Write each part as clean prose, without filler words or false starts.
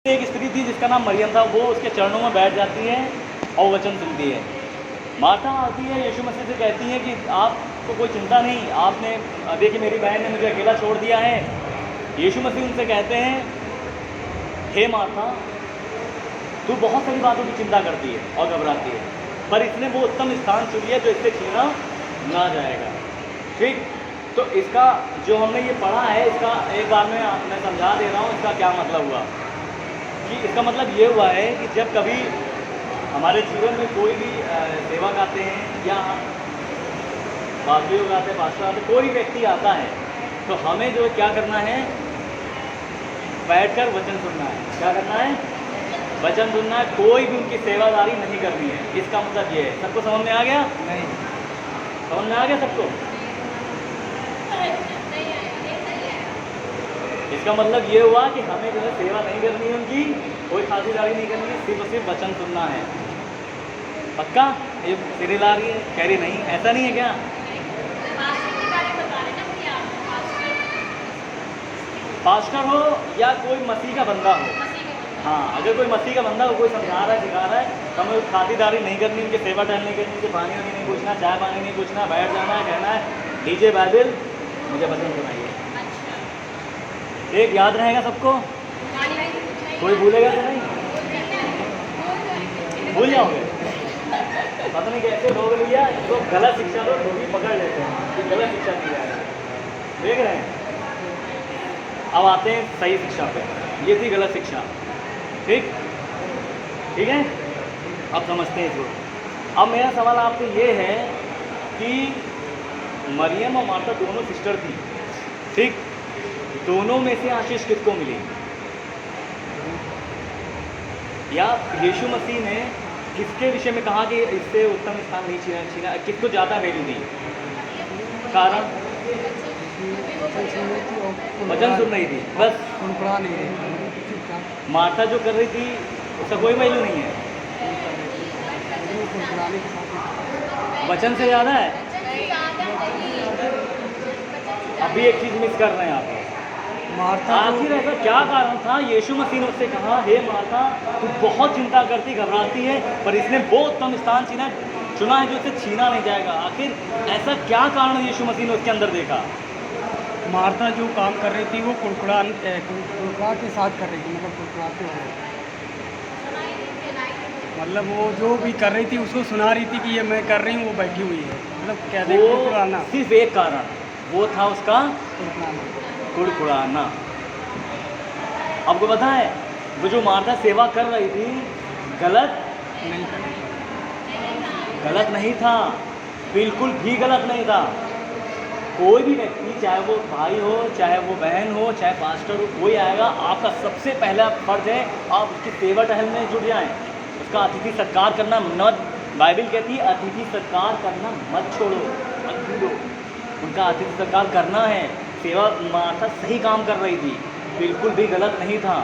एक स्त्री थी जिसका नाम मरियम था। वो उसके चरणों में बैठ जाती है और वचन सुनती है। मार्था आती है, यीशु मसीह से कहती है कि आपको कोई चिंता नहीं, आपने देखिए मेरी बहन ने मुझे अकेला छोड़ दिया है। यीशु मसीह उनसे कहते हैं, हे मार्था, तू बहुत सारी बातों की चिंता करती है और घबराती है, पर इसने वो उत्तम स्थान चुन लिया जो इससे छीना ना जाएगा। ठीक, तो इसका जो हमने ये पढ़ा है, इसका एक बार मैं समझा दे रहा हूँ इसका क्या मतलब हुआ। कि इसका मतलब ये हुआ है कि जब कभी हमारे जीवन में कोई भी सेवक आते हैं या पादरी लोग आते हैं, पास्टर आते हैं, कोई व्यक्ति आता है, तो हमें जो क्या करना है, बैठकर वचन सुनना है। क्या करना है? वचन सुनना है। कोई भी उनकी सेवादारी नहीं करनी है। इसका मतलब ये है। सबको समझ में आ गया? नहीं समझ में आ गया सबको? इसका मतलब ये हुआ कि हमें जो है सेवा नहीं करनी है उनकी, कोई खातिरदारी नहीं करनी है, सिर्फ और सिर्फ वचन सुनना है। पक्का? ये सिरे ला रही है, कह रही नहीं, ऐसा नहीं है क्या? पास्टर हो या कोई मसीह का बंदा हो, हाँ, अगर कोई मसीह का बंदा हो, कोई समझा रहा है, सिखा रहा है, तो हमें खातिरदारी नहीं करनी, उनकी सेवा टहल नहीं करनी, उनके पानी वानी नहीं पूछना, चाय पानी नहीं पूछना, बैठ जाना है, कहना है लीजिए बाइबल, मुझे वचन सुनाइए। एक याद रहेगा सबको? कोई भूलेगा तो नहीं? भूल जाओगे? पता नहीं कैसे लोग भैया तो गलत शिक्षा लोग भी पकड़ लेते हैं कि गलत शिक्षा दी जा रही है। देख रहे हैं? अब आते हैं सही शिक्षा पे। ये थी गलत शिक्षा। ठीक है, अब समझते हैं इसको। अब मेरा सवाल आपसे ये है कि मरियम और मार्था दोनों सिस्टर थी, ठीक? दोनों में से आशीष किसको मिली? या यीशु मसीह ने किसके विषय में कहा कि इससे उत्तम स्थान नहीं छीना, किसको ज़्यादा वैल्यू दी? कारण वचन सुन रही थी, बस मार्था जो कर रही थी उसका कोई वैल्यू नहीं है। वचन से ज़्यादा है। अभी एक चीज़ मिस कर रहे हैं आप। मार्था आखिर ऐसा क्या कारण था? यीशु मसीह ने उससे कहा, हे मार्था, तू बहुत चिंता करती, घबराती है, पर इसने वो उत्तम स्थान चुना है जो इसे छीना नहीं जाएगा। आखिर ऐसा क्या कारण यीशु मसीह ने उसके अंदर देखा? मार्था जो काम कर रही थी वो कुड़कुड़ा के साथ कर रही थी, मतलब कुड़कुड़ाते हुए, मतलब वो जो भी कर रही थी उसको सुना रही थी कि ये मैं कर रही हूँ, वो बैठी हुई है, मतलब क्या देखो कुड़कुड़ाना। सिर्फ एक कारण वो था उसका कुड़कुड़ाना। आपको पता है वो जो मार्था सेवा कर रही थी गलत नहीं था, बिल्कुल भी गलत नहीं था। कोई भी व्यक्ति, चाहे वो भाई हो, चाहे वो बहन हो, चाहे पास्टर हो, कोई आएगा, आपका सबसे पहला फर्ज है आप उसकी सेवा टहल में जुट जाएं। उसका अतिथि सत्कार करना मत, बाइबल कहती है अतिथि सत्कार करना मत छोड़ो, मत भूलो, उनका अतिथि सत्कार करना है। सेवा मार्था सही काम कर रही थी, बिल्कुल भी गलत नहीं था।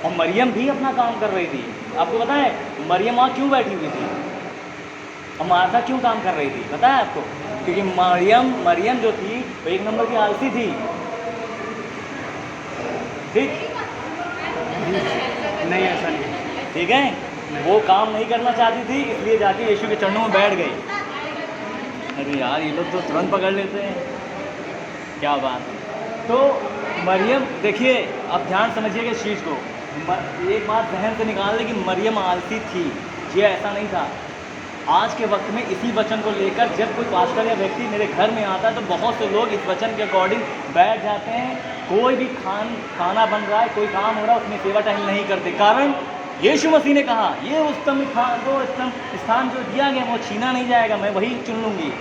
और मरियम भी अपना काम कर रही थी। आपको पता है मरियम वहाँ क्यों बैठी हुई थी और मार्था क्यों काम कर रही थी? पता है आपको? क्योंकि मरियम जो थी वो एक नंबर की आलसी थी। ठीक नहीं, ऐसा नहीं। ठीक है, वो काम नहीं करना चाहती थी, इसलिए जाके यीशु के चरणों में बैठ गई। अरे यार, ये लोग तो तुरंत पकड़ लेते हैं, क्या बात। तो मरियम, देखिए अब ध्यान समझिएगा इस चीज़ को। एक बात जहन से निकाल लें कि मरियम आलसी थी, ये ऐसा नहीं था। आज के वक्त में इसी वचन को लेकर जब कोई पास्टर या व्यक्ति मेरे घर में आता है तो बहुत से लोग इस वचन के अकॉर्डिंग बैठ जाते हैं। कोई भी खाना बन रहा है, कोई काम हो रहा है, उसमें सेवा टहल नहीं करते। कारण यीशु मसीह ने कहा ये उत्तम स्थान जो दिया गया वो छीना नहीं जाएगा, मैं वही चुन लूँगी।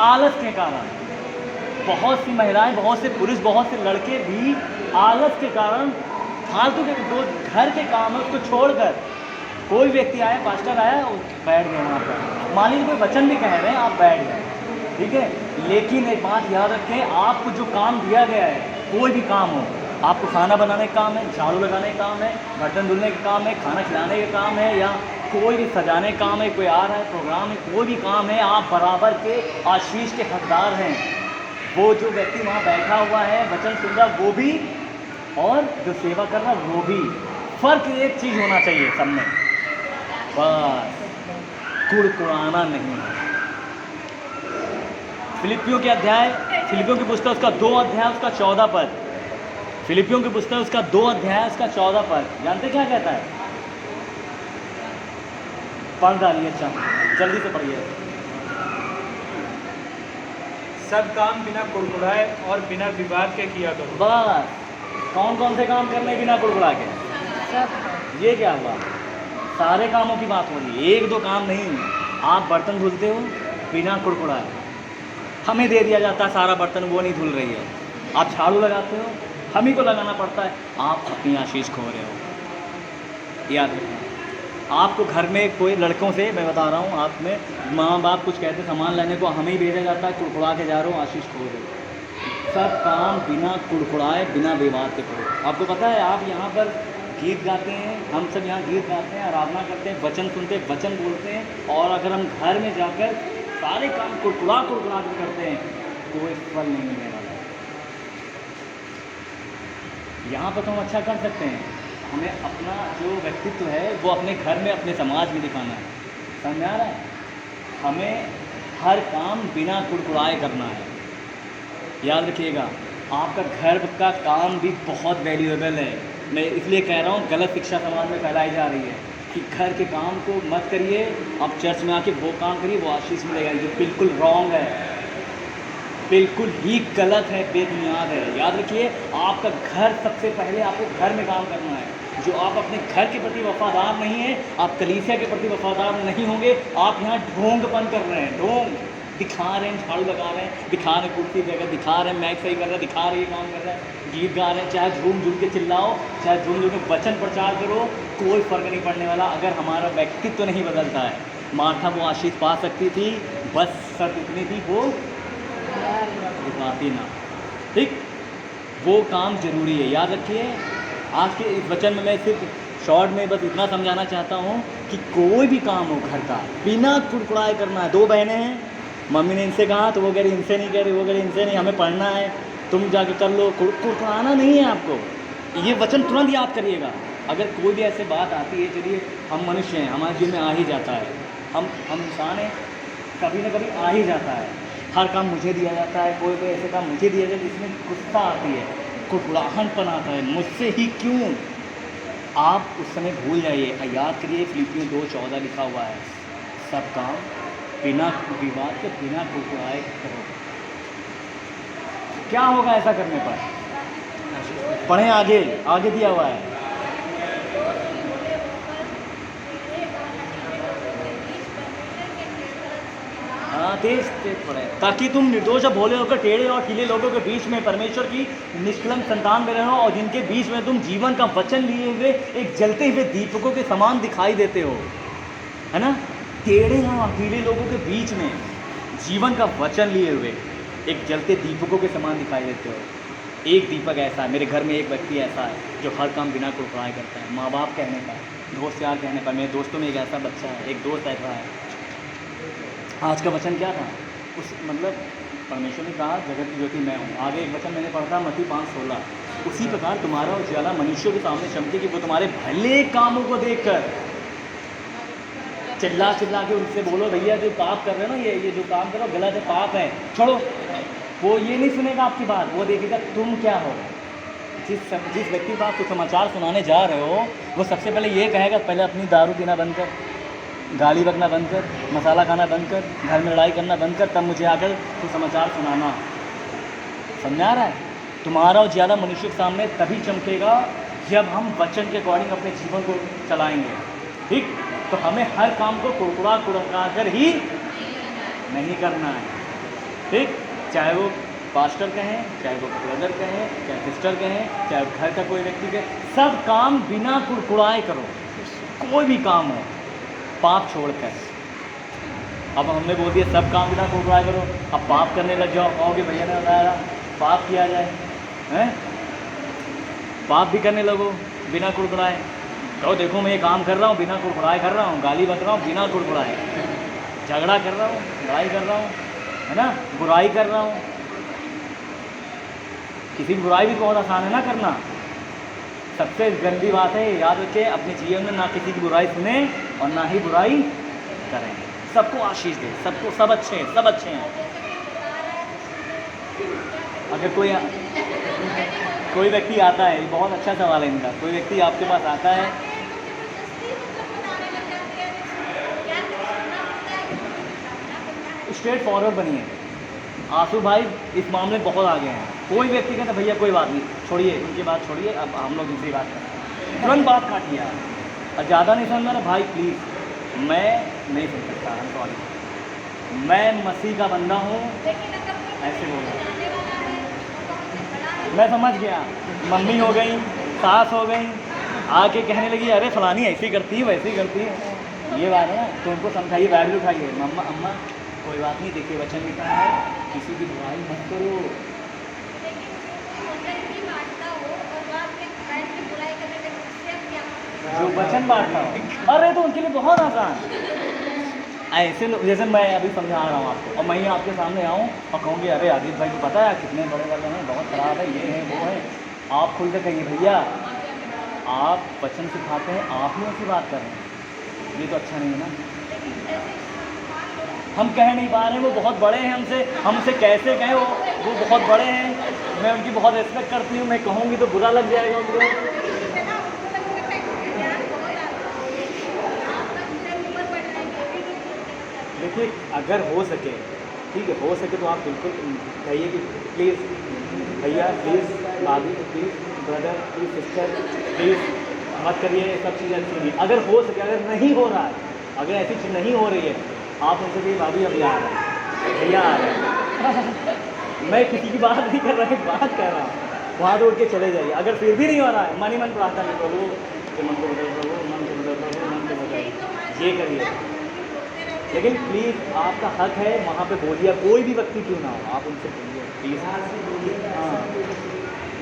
आलस के कारण बहुत सी महिलाएं, बहुत से पुरुष, बहुत से लड़के भी आलस के कारण फालतू के जो घर के काम है उसको छोड़कर, कोई व्यक्ति आया, पास्टर आया, बैठ गए वहाँ पर। मान लीजिए कोई वचन भी कह रहे हैं, आप बैठ गए, ठीक है। लेकिन एक बात याद रखें, आपको जो काम दिया गया है, कोई भी काम हो, आपको खाना बनाने का काम है, झाड़ू लगाने का काम है, बर्तन धुलने का काम है, खाना खिलाने का काम है, या कोई भी सजाने का काम है, कोई आ रहा है प्रोग्राम है, कोई भी काम है, आप बराबर के आशीष के हकदार हैं। वो जो व्यक्ति वहाँ बैठा हुआ है वचन सुन रहा वो भी, और जो सेवा कर रहा वो भी, फ़र्क एक चीज़ होना चाहिए सब में, बस कुड़कुड़ाना नहीं है। फिलिपियों की पुस्तक उसका 2 अध्याय उसका 14 पद, फिलिपियों की पुस्तक उसका 2 अध्याय उसका 14 पद, जानते क्या कहता है? पढ़ डालिए, अच्छा जल्दी से पढ़िए। सब काम बिना कुड़कुड़ाए और बिना विवाद के किया करो। बस कौन कौन से काम करने बिना कुड़कुड़ा के? ये क्या हुआ? सारे कामों की बात हो रही है, 1-2 काम नहीं। आप बर्तन धुलते हो बिना कुड़कुड़ाए, हमें दे दिया जाता है सारा बर्तन, वो नहीं धुल रही है। आप झाड़ू लगाते हो, हम ही को लगाना पड़ता है, आप अपनी आशीष खो रहे हो। याद रखें, आपको घर में कोई लड़कों से मैं बता रहा हूँ, आप में माँ बाप कुछ कहते सामान लाने को, हमें ही भेजा जाता है, कुड़कुड़ा के जा रहे हो, आशीष खो रहे हो। सब काम बिना कुड़कुड़ाए बिना विवाद के करो। आपको पता है, आप यहाँ पर गीत गाते हैं, हम सब यहाँ गीत गाते हैं, आराधना करते हैं, वचन सुनते हैं, वचन बोलते हैं, और अगर हम घर में जाकर सारे काम कुड़कुड़ा के करते हैं, कोई फल नहीं मिलने वाला है। यहाँ पर तो हम अच्छा कर सकते हैं, हमें अपना जो व्यक्तित्व है वो अपने घर में, अपने समाज में दिखाना है। समझ में आ रहा है? हमें हर काम बिना कुड़कुड़ाए करना है। याद रखिएगा, आपका घर का काम भी बहुत वैल्यूएबल है। मैं इसलिए कह रहा हूँ, गलत शिक्षा समाज में फैलाई जा रही है कि घर के काम को मत करिए, आप चर्च में आके वो काम करिए, वो आशीष मिलेगा। ये बिल्कुल रॉन्ग है, बिल्कुल ही गलत है, बेबुनियाद है। याद रखिए, आपका घर सबसे पहले आपको घर में काम करना है। जो आप अपने घर के प्रति वफादार नहीं है, आप कलीसिया के प्रति वफादार नहीं होंगे, आप यहाँ ढोंगपन कर रहे हैं। ढोंग दिखा रहे हैं, झाड़ू लगा रहे हैं, दिखा रहे हैं कुर्सी जगह, दिखा रहे हैं मैच सही कर रहे हैं, दिखा रहे हैं काम कर रहे हैं, गीत गा रहे हैं, चाहे झूम झूम के चिल्लाओ, चाहे झूम झूम के वचन प्रचार करो, कोई फ़र्क नहीं पड़ने वाला अगर हमारा व्यक्तित्व तो नहीं बदलता है। मार्था वो आशीष पा सकती थी, बस शर्त इतनी थी, वो दिखाती ना। ठीक, वो काम ज़रूरी है। याद रखिए, आज के इस वचन में मैं सिर्फ शॉर्ट में बस इतना समझाना चाहता हूँ कि कोई भी काम हो घर का, बिना कुड़कुड़ाए करना है। 2 बहनें हैं, मम्मी ने इनसे कहा तो वो कह रही इनसे नहीं, कह रही वो कह रही इनसे नहीं, हमें पढ़ना है, तुम जाके कर लो। कुड़कुड़ाना नहीं है आपको। ये वचन तुरंत याद करिएगा। अगर कोई भी ऐसे बात आती है, चलिए हम मनुष्य हैं, हमारे जीवन में आ ही जाता है, हम इंसान हैं, कभी ना कभी आ ही जाता है, हर काम मुझे दिया जाता है, कोई कोई ऐसे काम मुझे दिया जाता है जिसमें गुस्सा आती है, कुड़कुड़ाहटपन आता है, मुझसे ही क्यों। आप उस समय भूल जाइए, याद करिए फिलिपियों 2:14 लिखा हुआ है, सब काम बिना विवाद के बिना कुड़कुड़ाए करो। क्या होगा ऐसा करने पर? पढ़ें आगे, आगे दिया हुआ है। हाँ, तेज पढ़े, ताकि तुम निर्दोष भोले होकर टेढ़े और ढीले लोगों के बीच में परमेश्वर की निष्कलंक संतान में रहो, और जिनके बीच में तुम जीवन का वचन लिए हुए एक जलते हुए दीपकों के समान दिखाई देते हो। है ना? टेढ़े और ढीले लोगों के बीच में जीवन का वचन लिए हुए एक जलते दीपकों के समान दिखाई देते हो। एक दीपक ऐसा है, मेरे घर में एक व्यक्ति ऐसा है जो हर काम बिना कुड़कुड़ाए करता है। माँ बाप कहने पर, दोस्त यार कहने पर, मेरे दोस्तों में एक ऐसा बच्चा है, एक दोस्त ऐसा है। आज का वचन क्या था? उस मतलब परमेश्वर ने कहा जगत की ज्योति मैं हूँ। आगे एक वचन मैंने पढ़ा था मत्ती 5:16, उसी प्रकार तुम्हारा उजाला मनुष्यों के सामने चमके कि वो तुम्हारे भले कामों को देखकर चिल्ला के उनसे बोलो, भैया जो पाप कर रहे हो ना, ये जो काम करो गलत है, पाप है, छोड़ो। वो ये नहीं सुनेगा आपकी बात, वो देखेगा तुम क्या हो। जिस व्यक्ति को आप सुसमाचार सुनाने जा रहे हो, वो सबसे पहले ये कहेगा, पहले अपनी दारू पीना बंद कर, गाली बकना बंद कर, मसाला खाना बंद कर, घर में लड़ाई करना बंद कर, तब मुझे आकर सुसमाचार सुनाना। समझ आ रहा है? तुम्हारा उजाला मनुष्य के सामने तभी चमकेगा जब हम वचन के अकॉर्डिंग अपने जीवन को चलाएंगे। ठीक, तो हमें हर काम को कुड़कुड़ा कर ही नहीं करना है। ठीक, चाहे वो पास्टर कहें, चाहे वो ब्रदर कहें, चाहे सिस्टर कहें, चाहे घर का कोई व्यक्ति कहे, सब काम बिना कुड़कुड़ाए करो। कोई भी काम हो, पाप छोड़कर। अब हमने बोल दिया सब काम बिना कुड़कुड़ाए करो, अब पाप करने लग जाओ, कहोगे भैया ने बताया पाप किया जाए, हैं? पाप भी करने लगो बिना कुड़कुड़ाए। कहो देखो मैं ये काम कर रहा हूँ बिना कुड़कुड़ाए कर रहा हूँ, गाली बक रहा हूँ बिना कुड़कुड़ाए, झगड़ा कर रहा हूँ, लड़ाई कर रहा हूँ, है ना, बुराई कर रहा हूँ। किसी की बुराई भी बहुत आसान है ना करना, सबसे गंदी बात है, याद रखें अपने जीवन में ना किसी की बुराई सुने और ना ही बुराई करें। सबको आशीष दे, सबको, सब अच्छे हैं, सब अच्छे हैं। अगर कोई व्यक्ति आता है, बहुत अच्छा सवाल है इनका, कोई व्यक्ति आपके पास आता है, स्ट्रेट फॉरवर्ड बनिए। आंसू भाई इस मामले में बहुत आगे हैं। कोई व्यक्ति कहता भैया कोई बात नहीं, छोड़िए उनकी बात, छोड़िए, अब हम लोग दूसरी बात करें, तुरंत बात काटिए आप। और ज़्यादा नहीं समझ रहा भाई, प्लीज़ मैं नहीं सुन सकता, सॉरी, मैं मसीह का बंदा हूँ, ऐसे बोल। मैं समझ गया, मम्मी हो गई, सास हो गई, आके कहने लगी अरे फलानी ऐसी करती है वैसी करती है, ये बात है ना, तो उनको समझाइए, वैल्यू उठाइए। मम्मा अम्मा कोई बात नहीं, देखिए वचन लिखा है किसी की बुराई मत करो। जो वचन बांटता हो, अरे तो उनके लिए बहुत आसान। ऐसे लोग, जैसे मैं अभी समझा रहा हूँ आपको, और मैं ही आपके सामने आऊँ और कहूँगी अरे आदित्य भाई को पता है कितने बड़े वाले हैं, बहुत ख़राब है, ये है वो है, आप खुल के कहिए भैया आप वचन सिखाते हैं, आप ही ऐसी बात कर रहे हैं, ये तो अच्छा नहीं है ना। हम कह नहीं पा रहे हैं, वो बहुत बड़े हैं हमसे कैसे कहें, वो बहुत बड़े हैं, मैं उनकी बहुत रिस्पेक्ट करती हूँ, मैं कहूँगी तो बुरा लग जाएगा उनको। देखिए अगर हो सके, ठीक है, हो सके तो आप बिल्कुल कहिए कि प्लीज़ भैया, प्लीज़ भाभी, please brother, please sister, please मत करिए, ये सब चीज़ें अच्छी नहीं। अगर हो सके, अगर नहीं हो रहा है, अगर ऐसी चीज़ नहीं हो रही है, आप उनसे कहिए भाभी अभी आ रहे हैं, भैया आ रहे हैं। मैं किसी की बात नहीं कर रहा, एक बात कर रहा हूँ, वहाँ तो उठ के चले जाइए। अगर फिर भी नहीं हो रहा है, मन ही मन प्रार्थना करो कि मन को बदल करो, मन को बदल करो, मन को बदल, ये करिए। लेकिन प्लीज़ आपका हक है, वहाँ पे बोलिए, कोई भी व्यक्ति क्यों ना हो, आप उनसे बोलिए प्लीज़। हाँ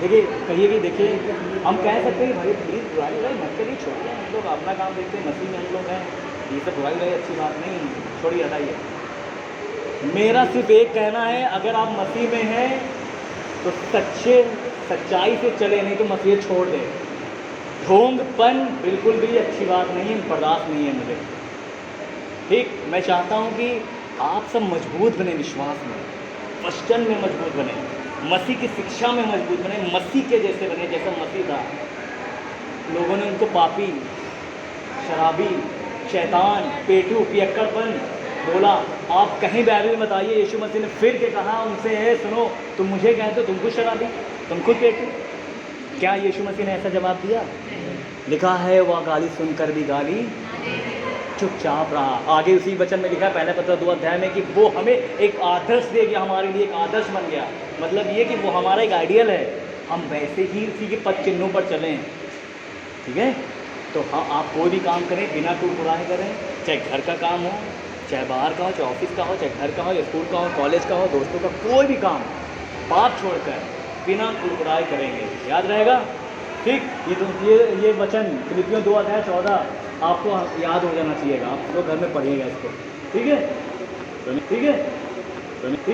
देखिए, कहिए कि देखिए हम कह सकते हैं भाई प्लीज़ बुराई मत करिए, छोड़िए, हम लोग अपना काम देखते हैं, मसीह में हम लोग हैं, ये सब बुराई अच्छी बात नहीं, छोड़िए, हटाइए। मेरा सिर्फ एक कहना है, अगर आप मसीह में हैं तो सच्चाई से चले, नहीं तो मसीह छोड़ दें। ढोंगपन बिल्कुल भी अच्छी बात नहीं है, बर्दाश्त नहीं है मुझे। ठीक, मैं चाहता हूँ कि आप सब मजबूत बने, विश्वास में, वचन में मजबूत बने, मसीह की शिक्षा में मजबूत बने, मसीह के जैसे बने, जैसा मसीह था। लोगों ने उनको पापी, शराबी, शैतान, पेटू, पियक्कड़पन बोला। आप कहीं बाइबल में बताइए यीशु मसीह ने फिर के कहा उनसे, है सुनो, तुम मुझे कहते हो, तुम खुद शराबी, तुम खुद पेटू? क्या यीशु मसीह ने ऐसा जवाब दिया? लिखा है वह गाली सुनकर भी गाली चुपचाप रहा। आगे उसी वचन में लिखा है पहले पत्र 2 अध्याय में कि वो हमें एक आदर्श दे गया, हमारे लिए एक आदर्श बन गया। मतलब ये कि वो हमारा एक आइडियल है, हम वैसे ही उसी के पद चिन्हों पर चलें। ठीक है, तो हाँ, आप कोई भी काम करें बिना कोई बुराई करें, चाहे घर का काम हो, चाहे बाहर का हो, चाहे ऑफिस का हो, चाहे घर का हो, या स्कूल का हो, कॉलेज का हो, दोस्तों का, कोई भी काम पाप छोड़कर बिना कोई बुराई करेंगे। याद रहेगा? ठीक, ये वचन फिलिपियों 2 अध्याय 14 आपको याद हो जाना चाहिएगा। आप लोग घर में पढ़िएगा इसको। ठीक है, ठीक है।